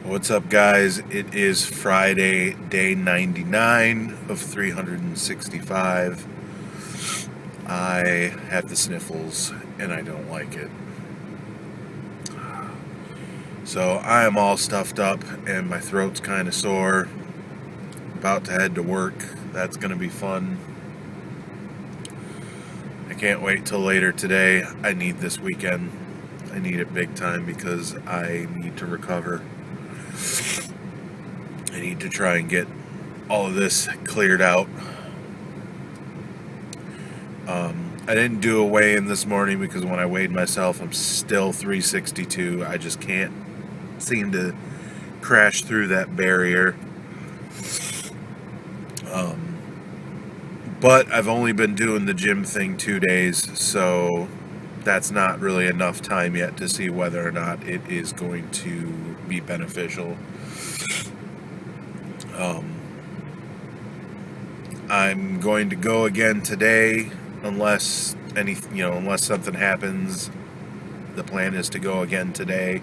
What's up, guys? It is Friday, day 99 of 365. I have the sniffles and I don't like it. So I am all stuffed up and my throat's kind of sore. About to head to work. That's going to be fun. I can't wait till later today. I need this weekend. I need it big time because I need to recover. I need to try and get all of this cleared out. I didn't do a weigh-in this morning because when I weighed myself, I'm still 362. I just can't seem to crash through that barrier. But I've only been doing the gym thing 2 days, so that's not really enough time yet to see whether or not it is going to be beneficial. I'm going to go again today unless unless something happens. The plan is to go again today.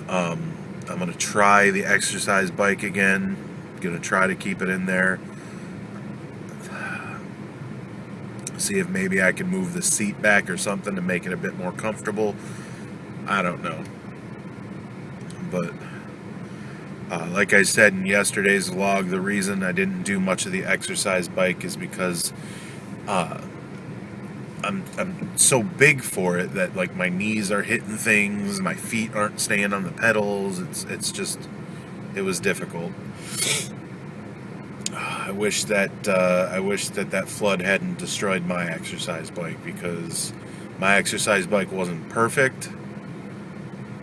I'm going to try the exercise bike again. Going to try to keep it in there. See if maybe I can move the seat back or something to make it a bit more comfortable. I don't know. But like I said in yesterday's vlog, the reason I didn't do much of the exercise bike is because I'm so big for it that like my knees are hitting things, my feet aren't staying on the pedals. It was difficult. I wish that flood hadn't destroyed my exercise bike, because my exercise bike wasn't perfect,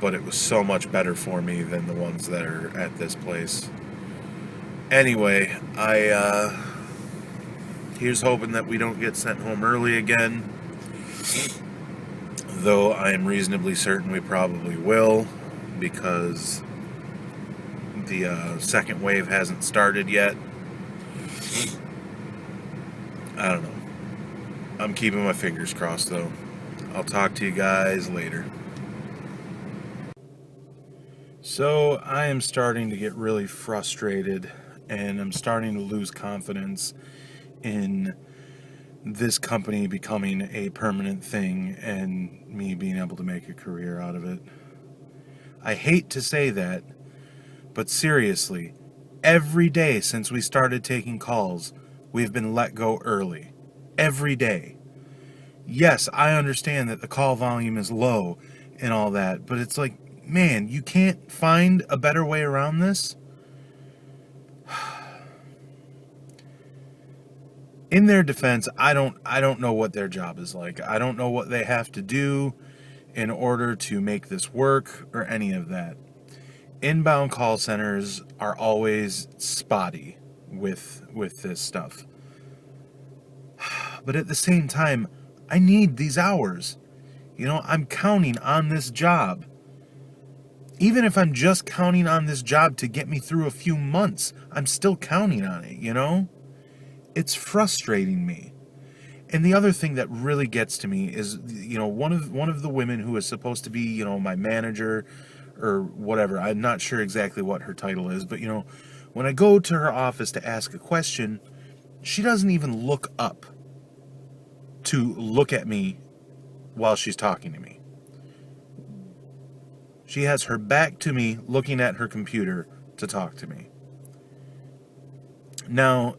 but it was so much better for me than the ones that are at this place. Anyway, here's hoping that we don't get sent home early again, though I am reasonably certain we probably will, because the second wave hasn't started yet. I don't know. I'm keeping my fingers crossed, though. I'll talk to you guys later. So I am starting to get really frustrated, and I'm starting to lose confidence in this company becoming a permanent thing and me being able to make a career out of it. I hate to say that, but seriously, every day since we started taking calls, we've been let go early. Every day. Yes, I understand that the call volume is low and all that, but it's like, man, you can't find a better way around this? In their defense, I don't know what their job is like. I don't know what they have to do in order to make this work or any of that. Inbound call centers are always spotty with this stuff. But at the same time, I need these hours. I'm counting on this job. Even if I'm just counting on this job to get me through a few months, I'm still counting on it. It's frustrating me. And the other thing that really gets to me is, one of the women who is supposed to be, my manager or whatever. I'm not sure exactly what her title is, but when I go to her office to ask a question, she doesn't even look up to look at me while she's talking to me. She has her back to me, looking at her computer to talk to me. Now,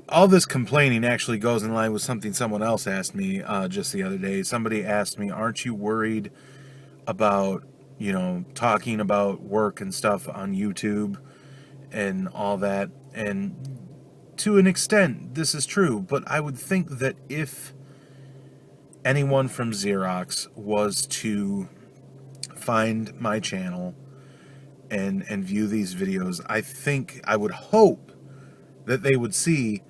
all this complaining actually goes in line with something someone else asked me just the other day. Somebody asked me, aren't you worried about, talking about work and stuff on YouTube and all that? And to an extent, this is true, but I would think that if anyone from Xerox was to find my channel and view these videos, I would hope that they would see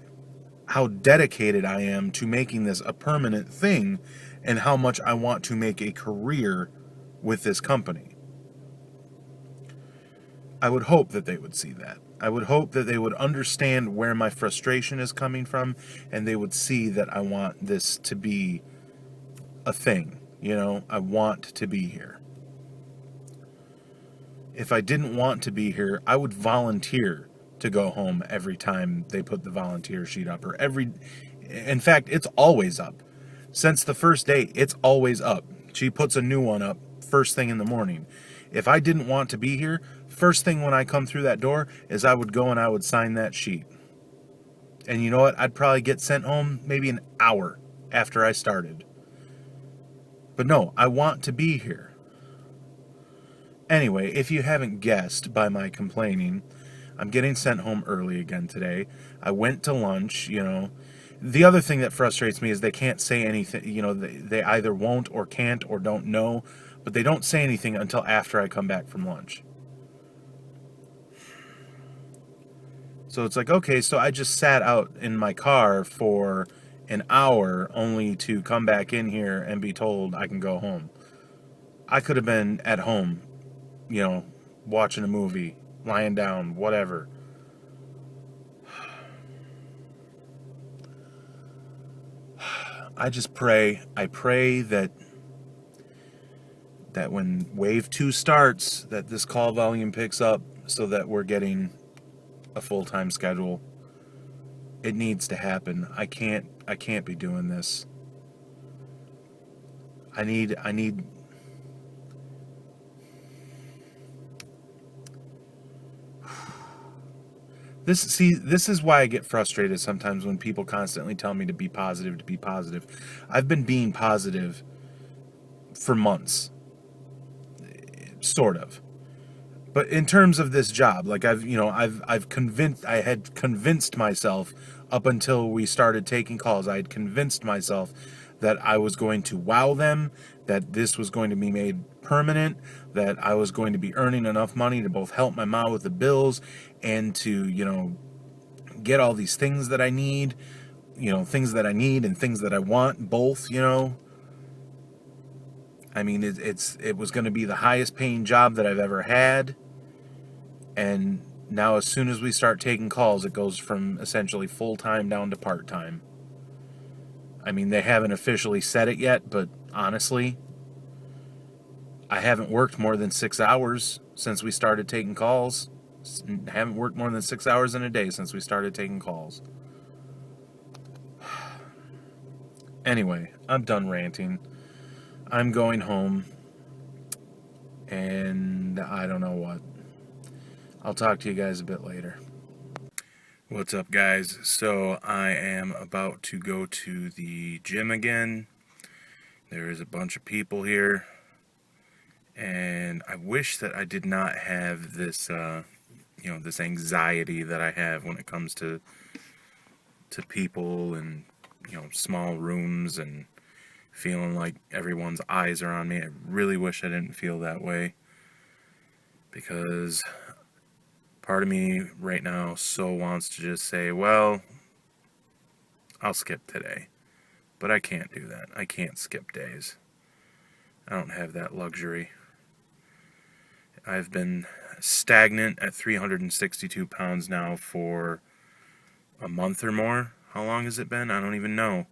how dedicated I am to making this a permanent thing and how much I want to make a career with this company. I would hope that they would see that. I would hope that they would understand where my frustration is coming from, and they would see that I want this to be a thing. I want to be here. if I didn't want to be here, I would volunteer to go home every time they put the volunteer sheet up, in fact, it's always up. Since the first day, it's always up. She puts a new one up first thing in the morning. If I didn't want to be here, first thing when I come through that door is I would go and I would sign that sheet. And you know what? I'd probably get sent home maybe an hour after I started. But no, I want to be here. Anyway, if you haven't guessed by my complaining, I'm getting sent home early again today. I went to lunch, The other thing that frustrates me is they can't say anything, they either won't or can't or don't know, but they don't say anything until after I come back from lunch. So it's like, okay, so I just sat out in my car for an hour only to come back in here and be told I can go home. I could have been at home, watching a movie, lying down, whatever. I pray that when wave 2 starts, that this call volume picks up so that we're getting a full-time schedule. It needs to happen. I can't be doing this. I need this is why I get frustrated sometimes when people constantly tell me to be positive, to be positive. I've been being positive for months. Sort of. But in terms of this job, like I had convinced myself up until we started taking calls, I had convinced myself that I was going to wow them, that this was going to be made permanent, that I was going to be earning enough money to both help my mom with the bills and to, get all these things that I need, things that I need and things that I want, both, I mean, it was going to be the highest paying job that I've ever had. And now as soon as we start taking calls, it goes from essentially full-time down to part-time. I mean, they haven't officially said it yet, but honestly, I haven't worked more than 6 hours since we started taking calls. I haven't worked more than 6 hours in a day since we started taking calls. Anyway, I'm done ranting. I'm going home, and I don't know what. I'll talk to you guys a bit later. What's up, guys? So I am about to go to the gym again. There is a bunch of people here, and I wish that I did not have this, this anxiety that I have when it comes to people and, small rooms and feeling like everyone's eyes are on me. I really wish I didn't feel that way, because part of me right now so wants to just say, well, I'll skip today. But I can't do that. I can't skip days. I don't have that luxury. I've been stagnant at 362 pounds now for a month or more. How long has it been? I don't even know.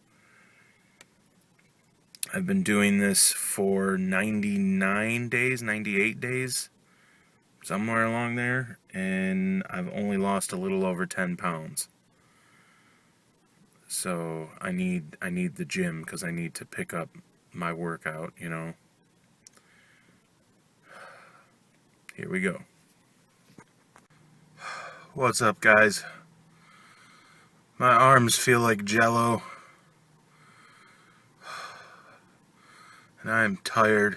I've been doing this for 99 days, 98 days, somewhere along there, and I've only lost a little over 10 pounds. So I need the gym because I need to pick up my workout, Here we go. What's up, guys? My arms feel like Jell-O, and I'm tired.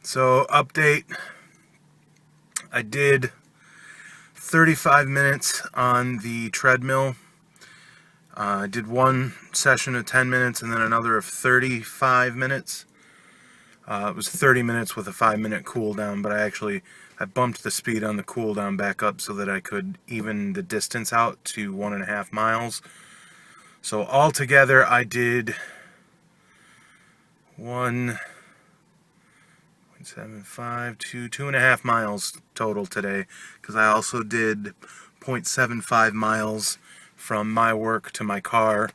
So, update. I did 35 minutes on the treadmill. I did one session of 10 minutes and then another of 35 minutes. It was 30 minutes with a 5-minute cool down, but I bumped the speed on the cool down back up so that I could even the distance out to 1.5 miles. So altogether I did 1.75 to 2.5 miles total today, because I also did 0.75 miles from my work to my car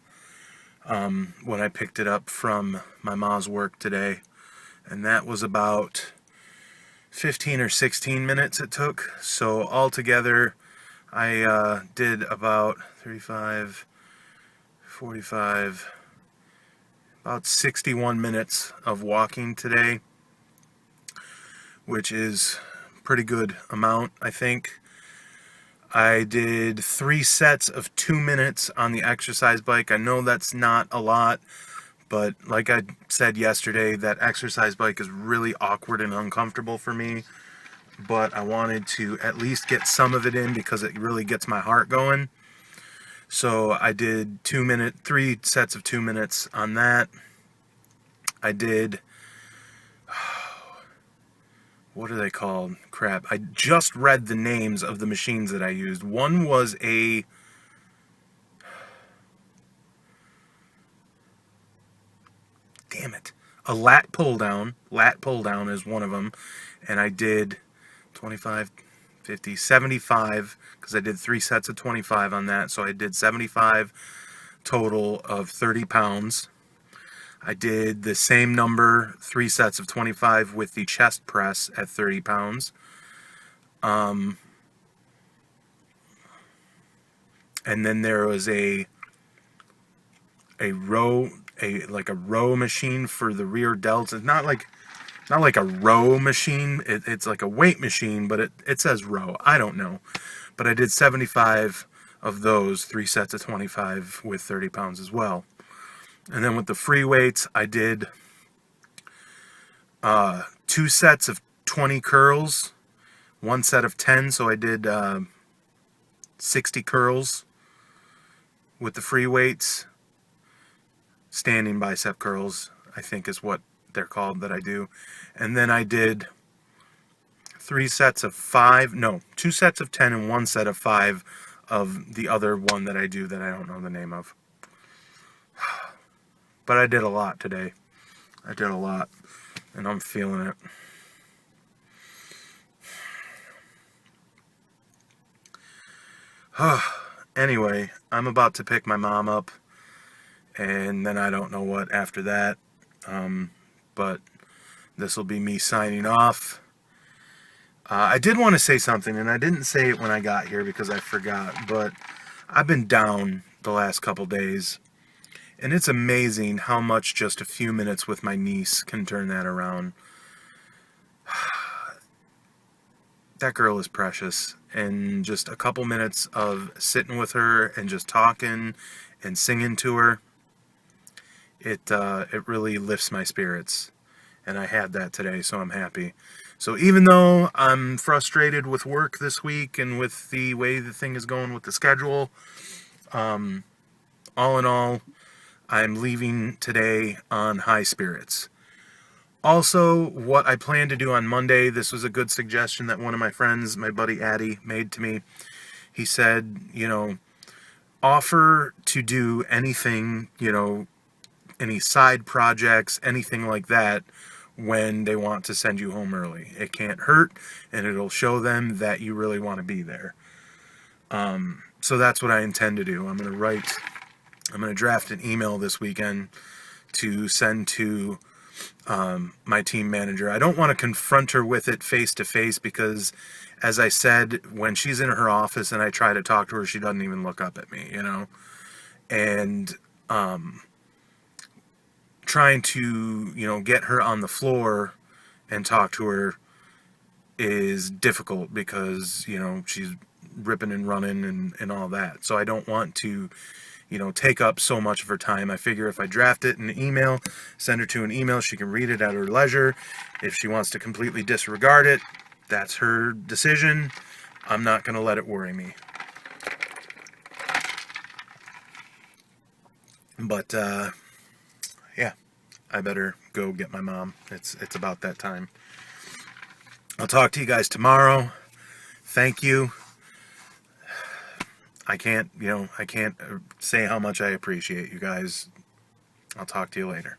when I picked it up from my mom's work today, and that was about 15 or 16 minutes it took. So altogether, I did about 35, 45, about 61 minutes of walking today, which is pretty good amount, I think. I did 3 sets of 2 minutes on the exercise bike. I know that's not a lot, but like I said yesterday, that exercise bike is really awkward and uncomfortable for me. But I wanted to at least get some of it in because it really gets my heart going. So I did 3 sets of 2 minutes on that. I did, what are they called? Crap. I just read the names of the machines that I used. One was a, damn it, a lat pull down. Lat pull down is one of them. And I did 25, 50, 75, because I did 3 sets of 25 on that. So I did 75 total of 30 pounds. I did the same number, 3 sets of 25 with the chest press at 30 pounds. And then there was a row machine for the rear delts. It's not like a row machine. It's like a weight machine, but it says row. I don't know. But I did 75 of those, 3 sets of 25 with 30 pounds as well. And then with the free weights, I did 2 sets of 20 curls, 1 set of 10. So I did 60 curls with the free weights. Standing bicep curls, I think is what they're called that I do. And then I did 2 sets of 10 and 1 set of 5 of the other one that I do that I don't know the name of. But I did a lot today. I did a lot, and I'm feeling it. Anyway, I'm about to pick my mom up, and then I don't know what after that. But this will be me signing off. I did want to say something, and I didn't say it when I got here because I forgot, but I've been down the last couple days, and it's amazing how much just a few minutes with my niece can turn that around. That girl is precious, and just a couple minutes of sitting with her and just talking and singing to her, it really lifts my spirits, and I had that today, so I'm happy. So even though I'm frustrated with work this week and with the way the thing is going with the schedule, all in all, I'm leaving today on high spirits. Also, what I plan to do on Monday, this was a good suggestion that one of my friends, my buddy Addy, made to me. He said, offer to do anything, any side projects, anything like that, when they want to send you home early. It can't hurt, and it'll show them that you really want to be there. So that's what I intend to do. I'm going to draft an email this weekend to send to my team manager. I don't want to confront her with it face to face because, as I said, when she's in her office and I try to talk to her, she doesn't even look up at me, And trying to, get her on the floor and talk to her is difficult because, she's ripping and running and all that. So I don't want to, take up so much of her time. I figure if I draft it in an email, send her to an email, she can read it at her leisure. If she wants to completely disregard it, that's her decision. I'm not going to let it worry me. But, yeah, I better go get my mom. It's about that time. I'll talk to you guys tomorrow. Thank you. I can't say how much I appreciate you guys. I'll talk to you later.